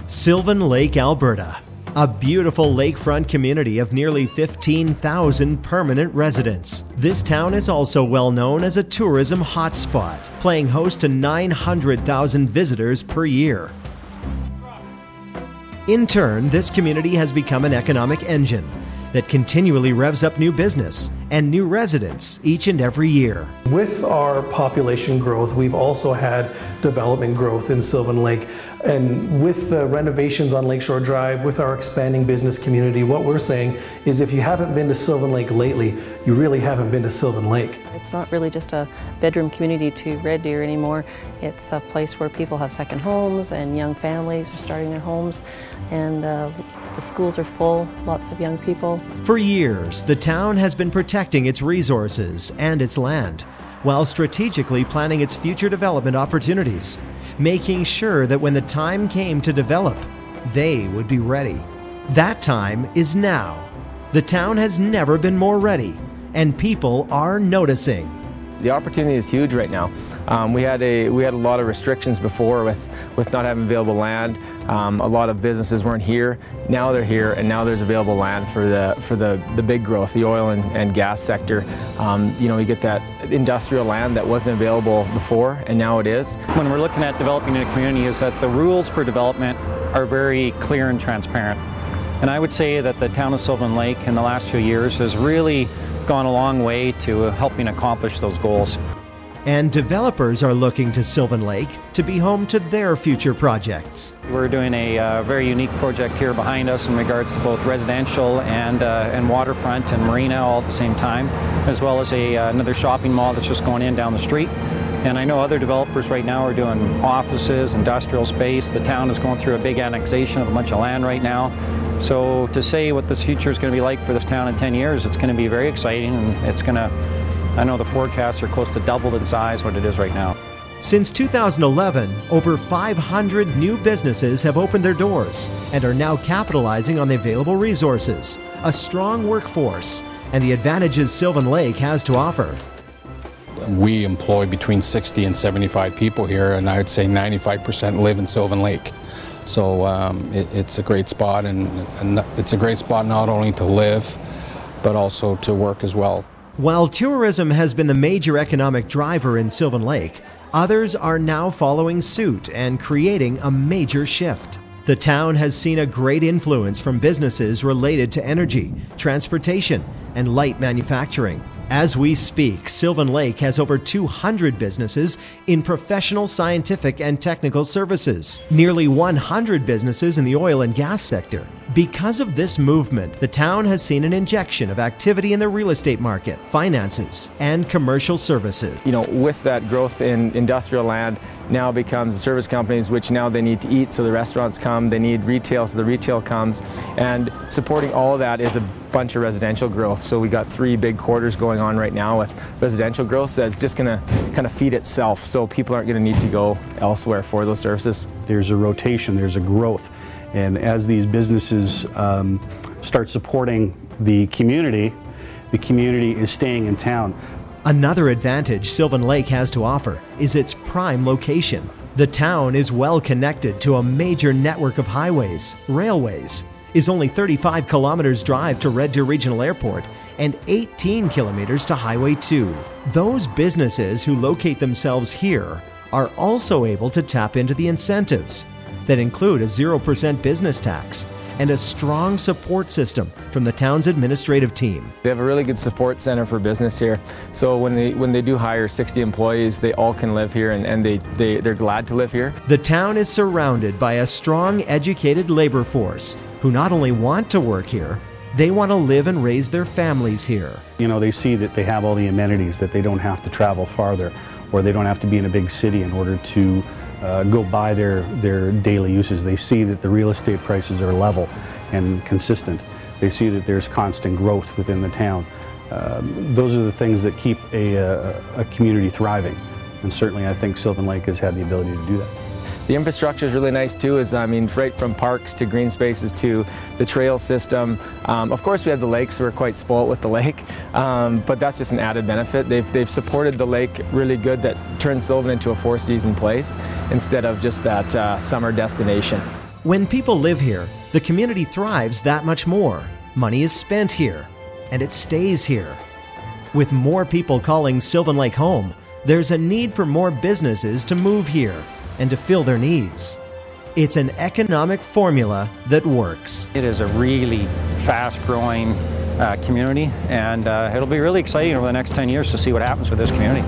Sylvan Lake, Alberta, a beautiful lakefront community of nearly 15,000 permanent residents. This town is also well known as a tourism hotspot, playing host to 900,000 visitors per year. In turn, this community has become an economic engine that continually revs up new business and new residents each and every year. With our population growth, we've also had development growth in Sylvan Lake. And with the renovations on Lakeshore Drive, with our expanding business community, what we're saying is if you haven't been to Sylvan Lake lately, you really haven't been to Sylvan Lake. It's not really just a bedroom community to Red Deer anymore. It's a place where people have second homes and young families are starting their homes, and the schools are full, lots of young people. For years, the town has been protecting its resources and its land, while strategically planning its future development opportunities, making sure that when the time came to develop, they would be ready. That time is now. The town has never been more ready, and people are noticing. The opportunity is huge right now. We had a lot of restrictions before with not having available land. A lot of businesses weren't here. Now they're here, and now there's available land for the big growth, the oil and gas sector. You know, we get that industrial land that wasn't available before, and now it is. When we're looking at developing in a community, is that the rules for development are very clear and transparent. And I would say that the town of Sylvan Lake in the last few years has really gone a long way to helping accomplish those goals. And developers are looking to Sylvan Lake to be home to their future projects. We're doing a very unique project here behind us in regards to both residential and waterfront and marina all at the same time, as well as another shopping mall that's just going in down the street. And I know other developers right now are doing offices, industrial space. The town is going through a big annexation of a bunch of land right now. So to say what this future is going to be like for this town in 10 years, it's going to be very exciting, and it's going to, I know the forecasts are close to double in size what it is right now. Since 2011, over 500 new businesses have opened their doors and are now capitalizing on the available resources, a strong workforce, and the advantages Sylvan Lake has to offer. We employ between 60 and 75 people here, and I would say 95% live in Sylvan Lake. So it's a great spot, and it's a great spot not only to live, but also to work as well. While tourism has been the major economic driver in Sylvan Lake, others are now following suit and creating a major shift. The town has seen a great influence from businesses related to energy, transportation, and light manufacturing. As we speak, Sylvan Lake has over 200 businesses in professional, scientific, and technical services, nearly 100 businesses in the oil and gas sector. Because of this movement, the town has seen an injection of activity in the real estate market, finances, and commercial services. You know, with that growth in industrial land, now becomes the service companies, which now they need to eat, so the restaurants come. They need retail, so the retail comes. And supporting all of that is a bunch of residential growth. So we got 3 big quarters going on right now with residential growth that's just going to kind of feed itself, so people aren't going to need to go elsewhere for those services. There's a rotation, there's a growth. And as these businesses start supporting the community is staying in town. Another advantage Sylvan Lake has to offer is its prime location. The town is well connected to a major network of highways, railways, is only 35 kilometers drive to Red Deer Regional Airport and 18 kilometers to Highway 2. Those businesses who locate themselves here are also able to tap into the incentives that include a 0% business tax and a strong support system from the town's administrative team. They have a really good support center for business here. So when they do hire 60 employees, they all can live here, and they're glad to live here. The town is surrounded by a strong, educated labor force who not only want to work here, they want to live and raise their families here. You know, they see that they have all the amenities, that they don't have to travel farther, or they don't have to be in a big city in order to go buy their daily uses. They see that the real estate prices are level and consistent. They see that there's constant growth within the town. Those are the things that keep a community thriving, and certainly I think Sylvan Lake has had the ability to do that. The infrastructure is really nice too, I mean, right from parks to green spaces to the trail system. Of course we have the lakes, so we're quite spoiled with the lake, but that's just an added benefit. They've supported the lake really good, that turns Sylvan into a 4-season place instead of just that summer destination. When people live here, the community thrives that much more. Money is spent here, and it stays here. With more people calling Sylvan Lake home, there's a need for more businesses to move here and to fill their needs. It's an economic formula that works. It is a really fast-growing community, and it'll be really exciting over the next 10 years to see what happens with this community.